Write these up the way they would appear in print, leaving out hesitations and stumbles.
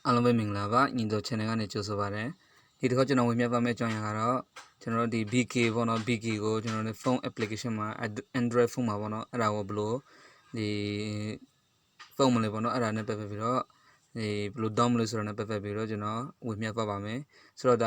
အားလုံးပဲမင်္ဂလာပါညီတို့ channel ကနေကြိုဆိုပါရစေဒီတစ်ခါကျွန်တော်ဝင်ပြပါမယ့်အကြောင်းအရာကတော့ကျွန်တော်တို့ဒီ BK ပေါ့နော် BK ကိုကျွန်တော်တို့ phone application မှာ Android phone မှာပေါ့နော်အဲ့ဒါကိုဘယ်လိုဒီ phone မလဲပေါ့နော်အဲ့ဒါနဲ့ပတ်သက်ပြီးတော့ဒီဘယ်လို down မလဲဆိုတော့နဲ့ပတ်သက်ပြီးတော့ကျွန်တော်ဝင်ပြပါမယ်ဆိုတော့ဒ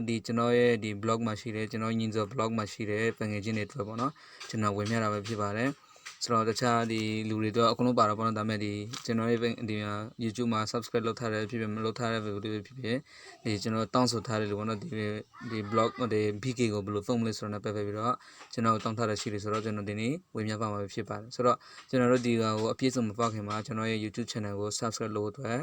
ါဒီကျွန်တော်ရဲ့ဒီ blog မှာရှိတယ်ကျွန်တော်ညီဇော် blog မှာရှိတယ်ပငယ်ချင်းတွေအတွက်ပေါ့နော်ကျွန်တော်ဝင်ပြတာပဲဖြစ်ပါတယ်ဆိုတော့တခြားဒီလူတွေတော့အကုန်လုံးပါတော့ပေါ့နော်ဒါပေမဲ့ဒီကျွန်တော်ရဲ့ဒီ YouTube မှာ subscribe လုပ်ထားတယ်ဖြစ်ဖြစ်မလုပ်ထားတဲ့ video တွေဖြစ်ဖြစ်ဒီကျွန်တော်တောင်းဆိုထားတယ်လို့ပေါ့နော်ဒီ blog ဒီ BK ကိုဘယ်လိုဖုန်းမလဲဆိုတော့ပတ်သက်ပြီးတော့ကျွန်တော်တောင်းထားတဲ့ရှိတယ်ဆိုတော့ကျွန်တော်ဒီနေ့ဝင်ပြပါမှာဖြစ်ပါတယ်ဆိုတော့ကျွန်တော်တို့ဒီကိုအပြည့်စုံမပေါက်ခင်မှာကျွန်တော်ရဲ့ YouTube channel ကို subscribe လုပ်အတွက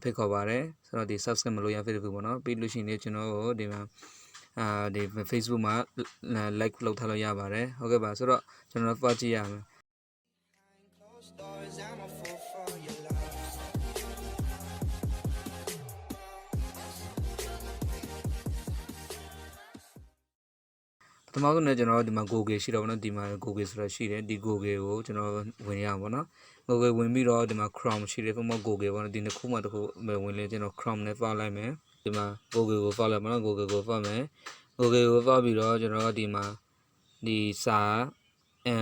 ်ဖိတ်ခေါ်ပါတယ်ဆိုတော့ဒီ subscribe မလုပ်ရ Facebook ပေါ့နော်ပြီးလို့ရှိရင်ကျွန်တော်ကိုဒီမှာဒီ Facebook မှာ like လုပ်ထားလို့ရပါတယ်ဟုတ်ကဲ့ပါဆိုတော့ကျွန်တော်ဖတ်ကြည့်ရမယ်ပထမဆုံးเนี่ยကျွန်တော်ဒီမှာ Google ရှိတော့ဗောနော်ဒီမှာ Google ဆိုတာရှိတယ်ဒီ Google ကိုကျွန်တော်ဝင်ရအောင်ဗောနော် Google ဝင်ပြီးတော့ဒီမှာ Chrome ရှိတယ်ပုံမှန် Google ဗောနော်ဒီနှစ်ခုမှတစ်ခုဝင်လေကျွန်တော် Chrome နဲ့ဖောက်လိုက်မယ်ဒီမှာ Google ကိုဖောက်လိုက်ဗောနော် Google ကိုဖောက်မယ် Google ကိုဖောက်ပြီးတော့ကျွန်တော်ဒီမှာဒီစာ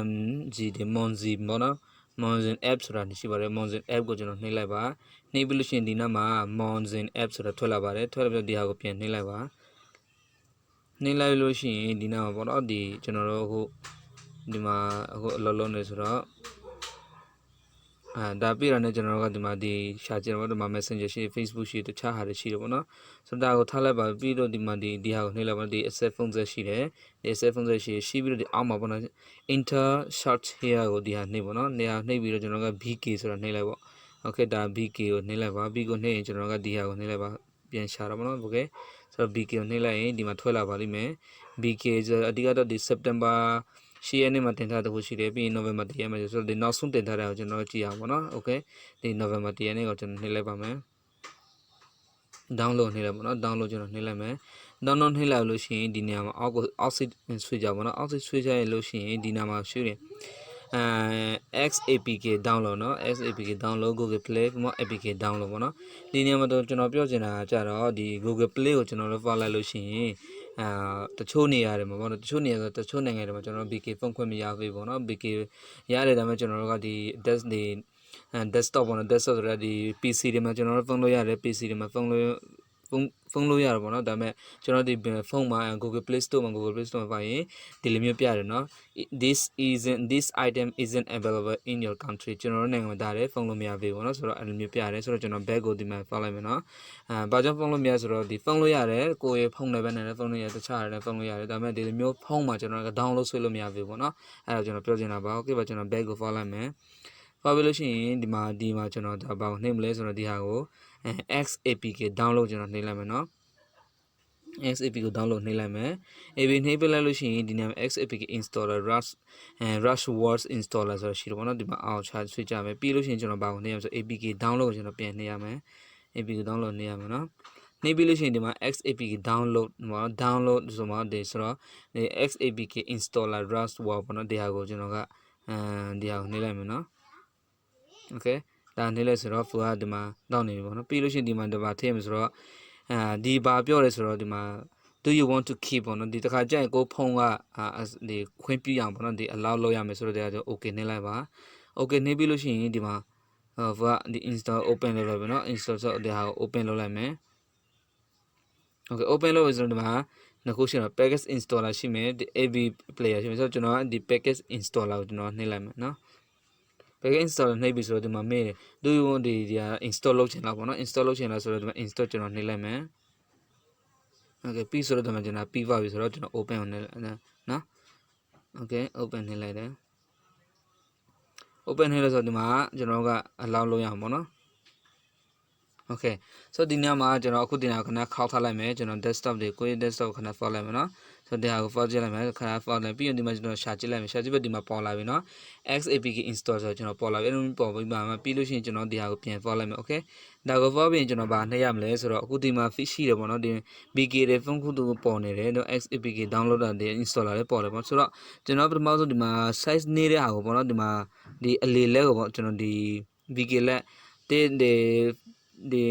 MG ဒီ Monzi ဗောနော် Monzin app ဆိုတာရှိပါတယ် Monzin app ကိုကျွန်တော်နှိပ်လိုက်ပါနှိပ်ပြီးလို့ရှိရင်ဒီနားမှာ Monzin app ဆိုတာထွက်လာပါတယ်ထွက်လာပြီးတော့ဒီဟာကိုပြန်နှိပ်လိုက်ပါနှိပ်လိုက်လို့ရှိရင်ဒီနားမှာပေါ့နော်ဒီကျွန်တော်တို့အခုဒီမှာအခုအလုံးလုံးနေဆိုတော့ဒါပြရတဲ့ကျွန်တော်တို့ကဒီမှာဒီရှာကြည့်တော့ဒီမှာ Messenger ရှိ Facebook ရှိတခြားဟာတွေရှိတယ်ပေါ့နော်ဆိုတော့ဒါကိုထားလိုက်ပါပြီးတော့ဒီမှာဒီဟာကိုနှိပ်လိုက်ပါဒီ accept phone set ရှိတယ်ဒီ accept phone set ရှိပြီးတော့ဒီအောက်မှာပေါ့နော် enter search here ကိုဒီဟာနှိပ်ပေါ့နော်နေရာနှိပ်ပြီးတော့ကျွန်တော်က BK ဆိုတာနှိပ်လိုက်ပေါ့โอเคဒါ BK ကိုနှိပ်လိုက်ပါ BK ကိုနှိပ်ရင်ကျွန်တော်ကဒီဟာကိုနှိပ်လိုက်ပါပြန်ရှာတော့ပေါ့နော်โอเคဆိုတော့ BK ကိုနှိပ်လိုက်ရင်ဒီမှာထွက်လာပါလိမ့်မယ် BK ဆိုအဓိကတော့ဒီ September 10 ရက်နေ့မှာတင်ထားတဲ့ခုရှိတယ်ပြီးရင် November 1 ရက်မှာဆိုတော့ဒီနောက်ဆုံးတင်ထားတာကိုကျွန်တော်ကြည့်အောင်ပေါ့နော်โอเคဒီ November 1 ရက်နေ့ကိုကျွန်တော်နှိပ်လိုက်ပါမယ် download နှိပ်လိုက်ပါနော် download ကျွန်တော်နှိပ်လိုက်မယ် download နှိပ်လိုက်လို့ရှိရင်ဒီနေရာမှာအောက်ကို oxide switch ကြပါနော် oxide switch ရလို့ရှိရင်ဒီနေရာမှာရှိတယ်XAPK download เนาะ XAPK download Google Play မှာ APK download ပေါ့เนาะဒီနေရာမှာတော့ကျွန်တော်ပြောချင်တာကြတော့ဒီ Google Play ကိုကျွန်တော်တို့ဖောက်လိုက်လို့ရှိရင်တချို့နေရာတွေမှာပေါ့နော်တချို့နေရာဆိုတချို့နိုင်ငံတွေမှာကျွန်တော်တို့ BK ဖုန်းခွင့်မရဘူးပေါ့နော် BK ရတယ်ဒါပေမဲ့ကျွန်တော်တို့ကဒီ desktop ပေါ့နော် desktop ဆိုတာဒီ PC တွေမှာကျွန်တော်တို့ဖုန်းလို့ရတယ် PC တွေမှာဖုန်းလို့ရတယ်ပေါ့နော်ဒါပေမဲ့ကျွန်တော်ဒီဖုန်းမှာ Google Play Store မှာ Google Play Store မှာပါရင်ဒီလိုမျိုးပြရတယ်เนาะ this item isn't available in your country ကျွန်တော်တို့နိုင်ငံမှာဒါလည်းဖုန်းလို့မရဘူးပေါ့နော်ဆိုတော့အဲ့လိုမျိုးပြရတယ်ဆိုတော့ကျွန်တော် back ကိုဒီမှာဖောက်လိုက်မယ်เนาะဘာကြောင့်ဖုန်းလို့မရဆိုတော့ဒီဖုန်းလို့ရတယ်ကိုယ့်ရဲ့ဖုန်းနဲ့ပဲနဲ့ဖုန်းလို့ရတခြားရတယ်ဖုန်းလို့ရတယ်ဒါပေမဲ့ဒီလိုမျိုးဖုန်းမှာကျွန်တော်က download ဆွဲလို့မရဘူးပေါ့နော်အဲ့ဒါကျွန်တော်ပြောချင်တာပါ okay ပါကျွန်တော် back ကိုဖောက်လိုက်မယ်ဖောက်ပြီးလို့ရှိရင်ဒီမှာကျွန်တော်ဒါဘာကိုနှိပ်မလဲဆိုတော့ဒီဟာကိုXAPK download ကျွန်တော်နှိပ်လိုက်မယ်เนาะ XAPK ကို download နှိပ်လိုက်မယ် AB နှိပ်ပြလိုက်လို့ရှိရင်ဒီနေရာမှာ XAPK installer rush words installer ဆိုတော့ရှိတယ်ပေါ့နော်ဒီမှာအောက်ချဆွေးကြမယ်ပြီးလို့ရှိရင်ကျွန်တော်ဘာကိုနှိပ်ရမလဲဆို APK download ကိုကျွန်တော်ပြန်နှိပ်ရမယ် APK download နှိပ်ရမယ်เนาะနှိပ်ပြီးလို့ရှိရင်ဒီမှာ XAPK download မှာ download ဆိုမှဒီဆိုတော့ဒီ XAPK installer rush word ပေါ့နော်ဒီဟာကိုကျွန်တော်ကဒီဟာကိုနှိပ်လိုက်မယ်เนาะ okay ဒါနှိပ်လိုက်ဆိုတော့ full ကဒီမှာတောက်နေပြီပေါ့နော်ပြီးလို့ရှိရင်ဒီမှာဒီပါထည့်မယ်ဆိုတော့ဒီဘာပြောရဲဆိုတော့ဒီမှာ do you want to keep ပေါ့နော်ဒီတစ်ခါကြိုက်ကိုဖုန်းကဒီခွင့်ပြုရအောင်ပေါ့နော်ဒီ allow လုပ်ရမယ်ဆိုတော့ဒါကြောင့် okay နှိပ်လိုက်ပါ okay နှိပ်ပြီးလို့ရှိရင်ဒီမှာဟိုကဒီ install open လုပ်လိုက်ပြီเนาะ install ဆိုတော့ဒီဟာကို open လုပ်လိုက်မယ် okay open လုပ်ပြီဆိုတော့ဒီမှာနှစ်ခုရှိတော့ package installer ရှိမယ်ဒီ AV player ရှိမယ်ဆိုတော့ကျွန်တော်ဒီ package installer ကိုကျွန်တော်နှိပ်လိုက်မယ်เนาะpackage installer နှိပ်ပြီဆိုတော့ဒီမှာမေးတယ် do you want ဒီဟာ install လုပ်ချင်လားပေါ့နော် install လုပ်ချင်လားဆိုတော့ဒီမှာ install ကျွန်တော်နှိပ်လိုက်မယ် okay ပြီးဆိုတော့ဒီမှာကျွန်တော်ပြီးပါပြီဆိုတော့ကျွန်တော် open ကိုနှိပ်လိုက်နော် okay open နှိပ်လိုက်တယ် open နှိပ်လို့ဆိုတော့ဒီမှာကျွန်တော်က allow လုပ်ရအောင်ပေါ့နော် okay ဆိုတော့ဒီညမှာကျွန်တော်အခုတင်တာခဏခောက်ထားလိုက်မယ်ကျွန်တော် desktop တွေကိုယ့်ရဲ့ desktop ခဏ follow လိုက်မယ်နော်ဆိုတော့ဒီဟာကို follow ကြည့်လိုက်မယ်ခဏ follow လိုက်ပြီးရင်ဒီမှာကျွန်တော်ရှာကြည့်လိုက်မယ်ရှာကြည့်ပြီးဒီမှာပေါ်လာပြီနော် XAPK install ဆိုတော့ကျွန်တော်ပေါ်လာပြီအဲ့လိုပေါ်ပြီးမှပြီးလို့ရှိရင်ကျွန်တော်ဒီဟာကိုပြန် follow လိုက်မယ် okay ဒါကို follow ပြီးရင်ကျွန်တော်ဗာနှိပ်ရမလဲဆိုတော့အခုဒီမှာ fish ရှိတယ်ပေါ့နော်ဒီ BK တွေဖုန်းခုတူပေါ်နေတယ်တော့ XAPK download တဲ့ installer လေးပေါ်တယ်ပေါ့ဆိုတော့ကျွန်တော်ပထမဆုံးဒီမှာ size နေတဲ့ဟာကိုပေါ့နော်ဒီမှာဒီအလေလက်ကိုပေါ့ကျွန်တော်ဒီ BK လက်ဒီ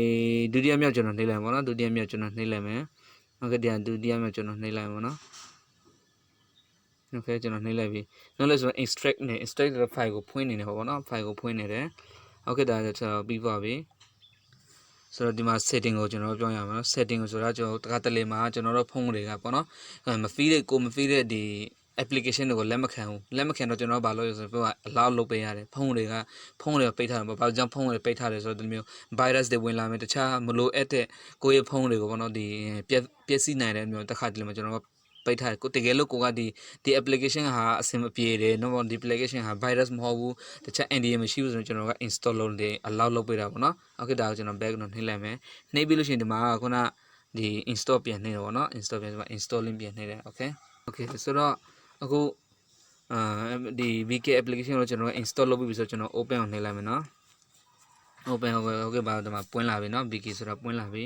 ဒုတိယမြောက်ကျွန်တော်နှိပ်လိုက်ပါတော့ဒုတိယမြောက်ကျွန်တော်နှိပ်လိုက်မယ်โอเคဒီဒုတိယမြောက်ကျွန်တော်နှိပ်လိုက်ပါတော့โอเคကျွန်တော်နှိပ်လိုက်ပြီနောက်လည်းဆိုတော့ extract နဲ့ extract တဲ့ file ကိုဖွင့်နေတယ်ပေါ့နော် file ကိုဖွင့်နေတယ်โอเคဒါကျွန်တော်ပြီးပါပြီဆိုတော့ဒီမှာ setting ကိုကျွန်တော်ပြောရမှာနော် setting ကိုဆိုတာကျွန်တော်တခါတလေမှာကျွန်တော်တို့ဖုန်းတွေကပေါ့နော်မ feed တဲ့ဒီ application တွေကိုလက်မခံဘူးလက်မခံတော့ကျွန်တော်ဘာလို့လဲဆိုတော့ allow လုပ်ပေးရတယ်ဖုန်းတွေကပိတ်ထားတယ်ပေါ့ဘာကြောင့်ဖုန်းတွေပိတ်ထားတယ်ဆိုတော့ဒီမျိုး virus တွေဝင်လာမယ်တခြားမလိုအပ်တဲ့ကိုယ့်ရဲ့ဖုန်းတွေကိုပေါ့နော်ဒီပျက်စီးနိုင်တဲ့မျိုးတခါတလေမှာကျွန်တော်ပိတ်ထားတယ်ကိုတကယ်လို့ကိုကဒီ application ဟာအဆင်မပြေတယ်နော်ဒီ application ဟာ virus မဟုတ်ဘူးတခြား NDA မရှိဘူးဆိုတော့ကျွန်တော်က install လုပ်တယ် allow လုပ်ပေးတာပေါ့နော်โอเคဒါကိုကျွန်တော် back တော့နှိပ်လိုက်မယ်နှိပ်ပြီးလို့ရှိရင်ဒီမှာခုနဒီ install ပြန်နှိပ်တယ်ပေါ့နော် install ပြန်ဒီမှာ installing ပြန်နှိပ်တယ် okay ဆိုတော့အခုဒီ VK application ကိုကျွန်တော် install လုပ်ပြီးဆိုတော့ကျွန်တော် open ကိုနှိပ်လိုက်မယ်နော် open ဟုတ်ကဲ့ပါဒီမှာပွင့်လာပြီနော် VK ဆိုတော့ပွင့်လာပြီ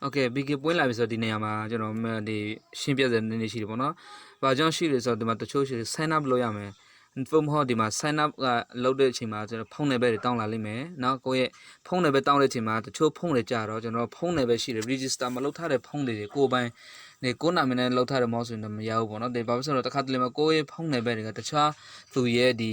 Okay, big ပွင့်လာပြီဆိုတော့ဒီနေရာမှာကျွန်တော်ဒီရှင်းပြတဲ့နည်းနည်းရှိတယ်ပေါ့နော်။ဘာကြောင့်ရှိလဲဆိုတော့ဒီမှာတချို့ရှိတယ် sign up လုပ်ရမယ်။ ဖုန်းမဟုတ်ဒီမှာ sign up ကလုပ်တဲ့အချိန်မှာကျွန်တော်ဖုန်းနံပါတ်တွေတောင်းလာလိမ့်မယ်။နောက်ကိုယ့်ရဲ့ဖုန်းနံပါတ်တောင်းတဲ့အချိန်မှာတချို့ဖုန်းတွေကြတော့ကျွန်တော်ဖုန်းနံပါတ်ရှိတယ် register မလုပ်ထားတဲ့ဖုန်းတွေကိုယ်ပိုင်ကိုနာမည်နဲ့လောက်ထားတဲ့မောက်ဆိုရင်တော့မရဘူးပေါ့နော်။ဒီဘာဖြစ်လို့လဲဆိုတော့တစ်ခါတလေမှာကိုယ့်ရဲ့ဖုန်းနံပါတ်တွေကတခြားသူရဲ့ဒီ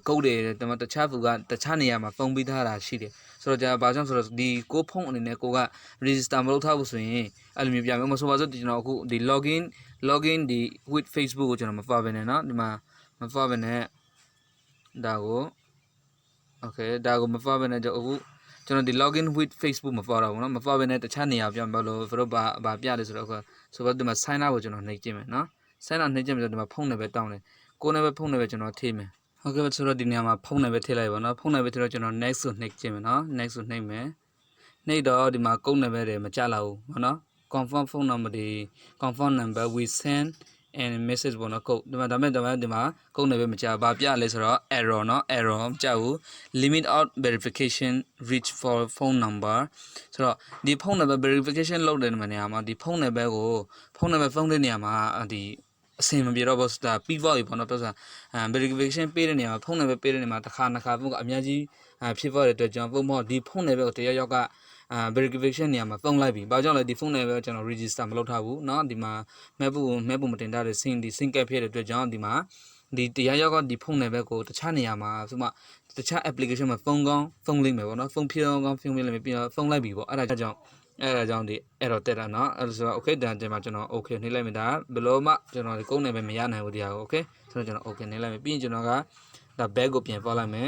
ကုတ်တွေတခြားသူကတခြားနေရာမှာဖုန်းပေးထားတာရှိတယ်။ဆိုတော့じゃဘာကြောင့်ဆိုတော့ဒီကိုဖုန်းအနေနဲ့ကိုက register မလုပ်ထားဘူးဆိုရင်အဲ့လိုမျိုးပြမယ်။မဆိုပါစို့ကျွန်တော်အခုဒီ login ဒီ with Facebook ကိုကျွန်တော်မပါဘဲနဲ့เนาะဒီမှာမပါဘဲနဲ့ဒါကို okay ဒါကိုမပါဘဲနဲ့ကျွန်တော်ဒီ login with Facebook မပါတော့ဘူးเนาะမပါဘဲနဲ့တခြားနေရာပြောင်းဘာလို့တို့ဘာပြတယ်ဆိုတော့ဆိုတော့ဒီမှာ sign up ကိုကျွန်တော်နှိပ်ကြည့်မယ်เนาะ sign up နှိပ်ကြည့်မယ်ဆိုတော့ဒီမှာဖုန်းနံပါတ်တောင်းတယ်ကိုယ်နံပါတ်ဖုန်းနံပါတ်ကျွန်တော်ထည့်မယ်ဟုတ်ကဲ့ဆိုတော့ဒီနေရာမှာဖုန်းနံပါတ်ထည့်လိုက်ပါเนาะဖုန်းနံပါတ်ထည့်တော့ကျွန်တော် next ကိုနှိပ်ကြည့်မယ်เนาะ next ကိုနှိပ်မယ်နှိပ်တော့ဒီမှာကုတ်နံပါတ်တွေမကြလာဘူးเนาะ confirm phone number ဒီ confirm number we send and message ပေါ့နော်ကုတ်ဒီမှာဒီမှာကုတ်နံပါတ်မကြဘာပြလဲဆိုတော့ error เนาะ error မကြဘူး limit out verification reach for phone number ဆိုတော့ဒီဖုန်းနံပါတ် verification လုပ်တဲ့နေရာမှာဒီဖုန်းနံပါတ်ကိုဖုန်းတဲ့နေရာမှာဒီအဆင်မပြေတော့ဘူးဆိုတာပြီးသွားပြီပေါ့နော်ပြောစားverification ပေးတဲ့နေရာမှာဖုန်းနံပါတ်ပေးတဲ့နေရာမှာတစ်ခါဖုန်းကအများကြီးဖြစ်သွားတဲ့အတွက်ကြောင့်ပုံမှန်ဒီဖုန်းနံပါတ်ကိုတရားရောက်က verification နေရာမှာဖုန်းလိုက်ပြီဘာကြောင့်လဲဒီဖုန်းနံပါတ်ကျွန်တော် register မလုပ်ထားဘူးเนาะဒီမှာ map မတင်ထားတဲ့ sync ကပ်ဖြစ်တဲ့အတွက်ကြောင့်ဒီမှာဒီတရားရောက်ကဒီဖုန်းနံပါတ်ကိုတခြားနေရာမှာဆိုမှတခြား application မှာဖုန်းလိမ့်မယ်ပေါ့နော်ဖုန်းဖြောင်းကောင်းဖုန်းလိမ့်မယ်ပြီးတော့ဖုန်းလိုက်ပြီပေါ့အဲ့ဒါကြောင့်ဒီ error တက်တာเนาะအဲ့ဒါဆိုတော့ okay ဒါကျွန်တော် okay နှိပ်လိုက်မယ်ဒါဘယ်လိုမှကျွန်တော်ဒီကုန်းနံပါတ်မရနိုင်ဘူးတရားကို okay ဆိုတော့ကျွန်တော် okay နှိပ်လိုက်မယ်ပြီးရင်ကျွန်တော်ကဒါ back ကိုပြန်ပေါ်လိုက်မယ်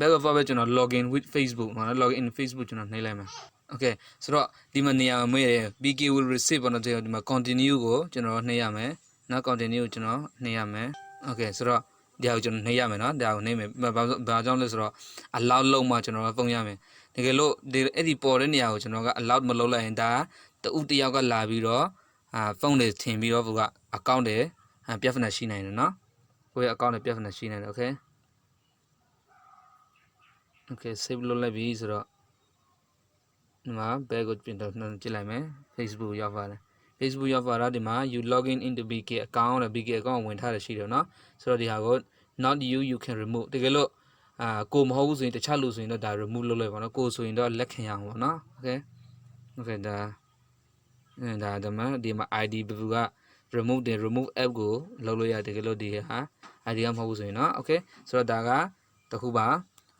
back ကိုပေါ်ပဲကျွန်တော် login with Facebook မှာ login Facebook ကျွန်တော်နှိပ်လိုက်မယ် okay ဆိုတော့ဒီမှာနေရာမှာမေးတယ် BK will receive ပေါ့နော်ဒီမှာ continue ကိုကျွန်တော်နှိပ်ရမယ်နော် continue ကိုကျွန်တော်နှိပ်ရမယ် okay ဆိုတော့ဒီဟာကိုကျွန်တော်နှိပ်ရမယ်နော်ဒါကိုနှိပ်မယ်ဘာကြောင့်လဲဆိုတော့ allow လုပ်မှကျွန်တော်ဖုန်းရမယ်တကယ်လို့အဲ့ဒီပေါ်တဲ့နေရာကိုကျွန်တော်က allow မလုပ်လိုက်ရင်ဒါတယောက်ကလာပြီးတော့ဖုန်းတွေထင်ပြီးတော့သူက account တွေပြဿနာရှိနိုင်တယ်နော်ကိုယ့်ရဲ့ account တွေပြဿနာရှိနိုင်တယ် okay save လုပ်လိုက်ပြီဆိုတော့ဒီမှာ back ကိုပြန်တော့ကြည့်လိုက်မယ် Facebook ရောက်ပါတယ် Facebook ရောက်ပါတော့ဒီမှာ you login into BK account နဲ့ BK account ဝင်ထားရရှိတယ်เนาะဆိုတော့ဒီဟာကို not you can remove တကယ်လို့ကိုမဟုတ်ဘူးဆိုရင်တခြားလူဆိုရင်တော့ဒါ remove လုပ်လိုက်ပါတော့ကိုဆိုရင်တော့လက်ခံရအောင်ပါเนาะ okay ဒါမှဒီမှာ ID ဘယ်သူက remove app ကိုလုပ်လို့ရတယ်တကယ်လို့ဒီဟာ ID ကမဟုတ်ဘူးဆိုရင်เนาะ okay ဆိုတော့ဒါကတခုပ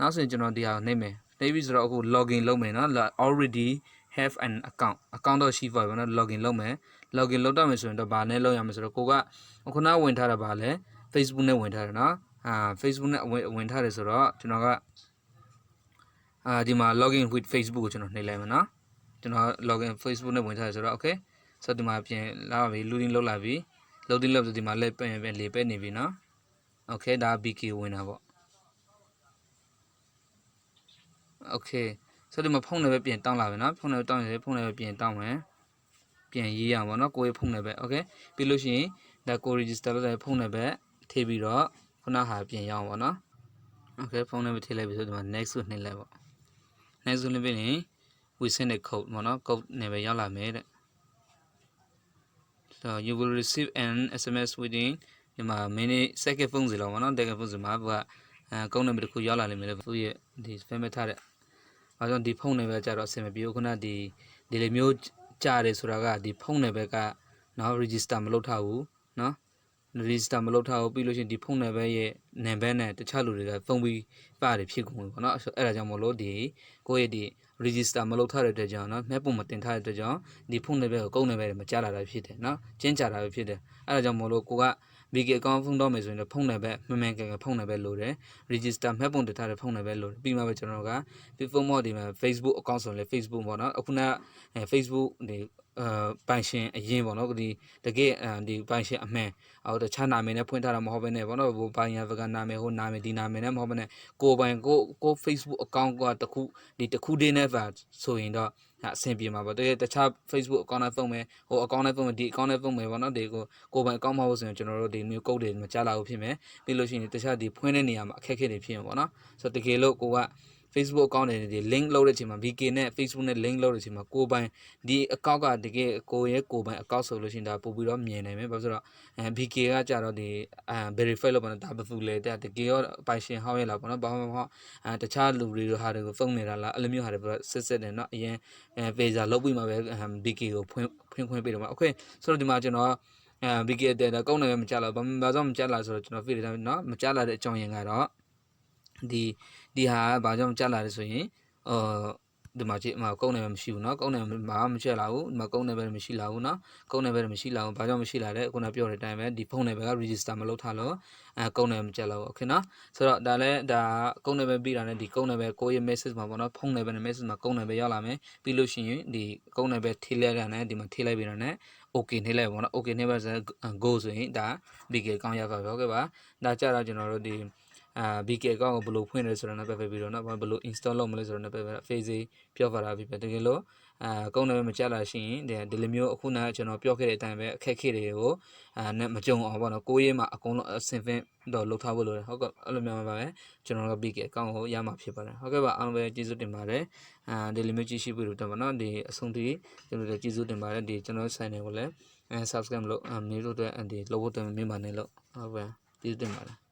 ါနောက်ဆိုရင်ကျွန်တော်ဒီဟာကိုနှိပ်မယ်နှိပ်ပြီးဆိုတော့အခု login လုပ်မယ်เนาะ already have an account တော့ရှိပါပြီเนาะ login လုပ်မယ် login လုပ်တော့မယ်ဆိုရင်တော့ဗာနဲ့လုပ်ရမယ်ဆိုတော့ကိုကခုနဝင်ထားတာဗာလဲ Facebook နဲ့ဝင်ထားတယ်เนาะFacebook နဲ့ဝင်ထားတယ်ဆိုတော့ကျွန်တော်ကဒီမှာ login with Facebook ကိုကျွန်တော်နှိပ်လိုက်မယ်เนาะကျွန်တော် login Facebook နဲ့ဝင်ထားတယ်ဆိုတော့ okay ဆိုတော့ဒီမှာပြင်လာပါပြီ loading လုပ်လာပြီ loading လုပ်ဆိုဒီမှာလေပဲနေပြီเนาะ okay ဒါ BK ဝင်တာပေါ့ okay ဆိုတော့ဒီမှာဖုန်းနဲ့ပဲပြင်တောင်းလာပြီเนาะဖုန်းနဲ့တောင်းရင်ဖုန်းနဲ့ပဲပြင်တောင်းမယ်ပြင်ရေးရအောင်ပေါ့เนาะကိုယ့်ရဲ့ဖုန်းနဲ့ပဲ okay ပြီးလို့ရှိရင်ဒါကို register လုပ်တဲ့ဖုန်းနဲ့ပဲထည့်ပြီးတော့ခုနဟာပြင်ရအောင်ပေါ့เนาะ okay ဖုန်းနဲ့ပဲထည့်လိုက်ပြီဆိုဒီမှာ next ကိုနှိပ်လိုက်ပေါ့ next ကိုနှိပ်ပြီးရင် we send a code ပေါ့เนาะ code နဲ့ပဲရောက်လာမယ်တဲ့ so you will receive an SMS within ဒီမှာ minute second ဖုန်းစီလောက်ပေါ့เนาะ second ဖုန်းစီမှာကကုန်းနံပါတ်တစ်ခုရောက်လာလိမ့်မယ်လေသူရဲ့ဒီ family ထားတဲ့ ဘာကြောင့်ဒီဖုန်းနဲ့ပဲကြတော့အဆင်မပြေဘူးခုနဒီလိုမျိုးကြားတယ်ဆိုတာကဒီဖုန်းနဲ့ပဲကနော် register မလုပ်ထားဘူးနော် register မလုပ်ထားဘူးပြီးလို့ရှိရင်ဒီဖုန်းနံပါတ်ရဲ့နံပါတ်နဲ့တခြားလူတွေကဖုန်းပြီးပါတယ်ဖြစ်ကုန်ပြီပေါ့နော်အဲ့ဒါကြောင့်မို့လို့ဒီကိုယ့်ရဲ့ဒီ register မလုပ်ထားတဲ့အတွက်ကြောင့်နော်မှတ်ပုံမတင်ထားတဲ့အတွက်ကြောင့်ဒီဖုန်းနံပါတ်ကိုကုန်းနံပါတ်တွေမကြားလာတာဖြစ်တယ်နော်ကျင်းကြတာပဲဖြစ်တယ်အဲ့ဒါကြောင့်မို့လို့ကိုက BK account ဖုန်းတော့မယ်ဆိုရင်ဖုန်းနံပါတ်မှန်မှန်ကန်ကန်ဖုန်းနံပါတ်လိုတယ် register မှတ်ပုံတင်ထားတဲ့ဖုန်းနံပါတ်လိုတယ်ပြီးမှပဲကျွန်တော်ကဒီဖုန်းမော့ဒီမှာ Facebook account ဆိုရင်လည်း Facebook ပေါ့နော်အခုနFacebook ဒီပိုင်ရှင်အရင်ပေါ့နော်ဒီတကယ်ဒီပိုင်ရှင်အမှန်အော်တခြားနာမည်နဲ့ဖွင့်ထားတာမဟုတ်ဘဲနဲ့ပေါ့နော်ပိုင်ရဗကနာမည်ဟိုနာမည်ဒီနာမည်နဲ့မဟုတ်ဘဲနဲ့ကိုပိုင်ကို Facebook account ကတခုဒီတခုတည်းနဲ့ပါဆိုရင်တော့အဆင်ပြေမှာပေါ့တကယ်တခြား Facebook account နဲ့ဖုန်းမယ်ဟို account နဲ့ဖုန်းမယ်ဒီ account နဲ့ဖုန်းမယ်ပေါ့နော်ဒီကိုပိုင် account မဟုတ်ဆိုရင်ကျွန်တော်တို့ဒီမျိုးကုတ်တွေမကြားလာဘူးဖြစ်မယ်ပြီးလို့ရှိရင်တခြားဒီဖွင့်တဲ့နေရာမှာအခက်အခဲတွေဖြစ်ရင်ပေါ့နော်ဆိုတော့တကယ်လို့ကိုကFacebook account တွေဒီ link လုပ်တဲ့အချိန်မှာ VK နဲ့ Facebook နဲ့ link လုပ်တဲ့အချိန်မှာကိုပိုင်ဒီ account ကတကယ်ကိုပိုင် account ဆိုလို့ရှိရင်ဒါပို့ပြီးတော့မြင်နိုင်မယ်ဘာလို့ဆိုတော့VK ကကြတော့ဒီverify လုပ်ပါတော့ဒါဘယ်သူလဲတကယ်ရောပိုင်ရှင်ဟောက်ရလားပေါ့နော်ဘာမှမဟုတ်တခြားလူတွေဟာတွေကိုဖုန်းနေတာလားအဲ့လိုမျိုးဟာတွေစစ်တယ်နော်အရင်page လုပ်ပြီးမှပဲ VK ကိုဖွင့်ခွင့်ပေးတော့မှာ okay ဆိုတော့ဒီမှာကျွန်တော်VK တဲ့ကောင်းတယ်မကြလားဘာကြောင့်မကြလားဆိုတော့ကျွန်တော် video နော်မကြလာတဲ့အကြောင်းရင်းကတော့ဒီဟာဘာကြောင့်ကြလာလဲဆိုရင်ဒီမှာကြည့်ကုန်းနေပဲမရှိဘူးเนาะကုန်းနေမှာမချက်လာဘူးဒီမှာကုန်းနေပဲမရှိလာဘူးเนาะကုန်းနေပဲမရှိလာဘူးဘာကြောင့်မရှိလာလဲခုနပြောတဲ့အတိုင်းပဲဒီဖုန်းနေပဲက register မလုပ်ထားလို့ကုန်းနေမချက်လာဘူးโอเคเนาะဆိုတော့ဒါလည်းဒါကုန်းနေပဲပြီးတာနဲ့ဒီကုန်းနေပဲကိုယ့်ရဲ့ message မှာပေါ့เนาะဖုန်းနေပဲနဲ့ message မှာကုန်းနေပဲရောက်လာမယ်ပြီးလို့ရှိရင်ဒီကုန်းနေပဲထိလိုက်တာနဲ့ဒီမှာထိလိုက်ပြီးတာနဲ့ okay နှိပ်လိုက်ပါတော့ okay နှိပ်ပါဆို go ဆိုရင်ဒါ big account ရောက်ပါပြီဟုတ်ကဲ့ပါဒါကြတော့ကျွန်တော်တို့ဒီBK account ကိုဘယ်လိုဖွင့်လဲဆိုတော့လည်းပဲပြီးတော့နော်ဘယ်လို install လုပ်မလဲဆိုတော့လည်းပဲ face ပြောပါတာပြီပဲတကယ်လို့ကုန်းလည်းမကြလာရှိရင်ဒီလိုမျိုးအခုနကကျွန်တော်ပြောခဲ့တဲ့အတိုင်းပဲအခက်အခဲတွေကိုမကြုံအောင်ပေါ့နော်ကိုရေးမှာအကုန်လုံးအစင်ဖင်တော့လုပ်ထားဖို့လိုတယ်ဟုတ်ကဲ့အဲ့လိုမျိုးပါပဲကျွန်တော်တို့ BK account ကိုရမှာဖြစ်ပါတယ်ဟုတ်ကဲ့ပါအားလုံးပဲကျေးဇူးတင်ပါတယ်ဒီလိုမျိုးကြည့်ရှုပြီးတော့ပါနော်ဒီအဆုံးထိကျွန်တော်တို့ကျေးဇူးတင်ပါတယ်ဒီကျွန်တော် channel ကိုလည်းsubscribe လုပ်မေးလို့အတွက်ဒီ logo တင်မိမှနေလို့ဟုတ်ပါကျေးဇူးတင်ပါတယ်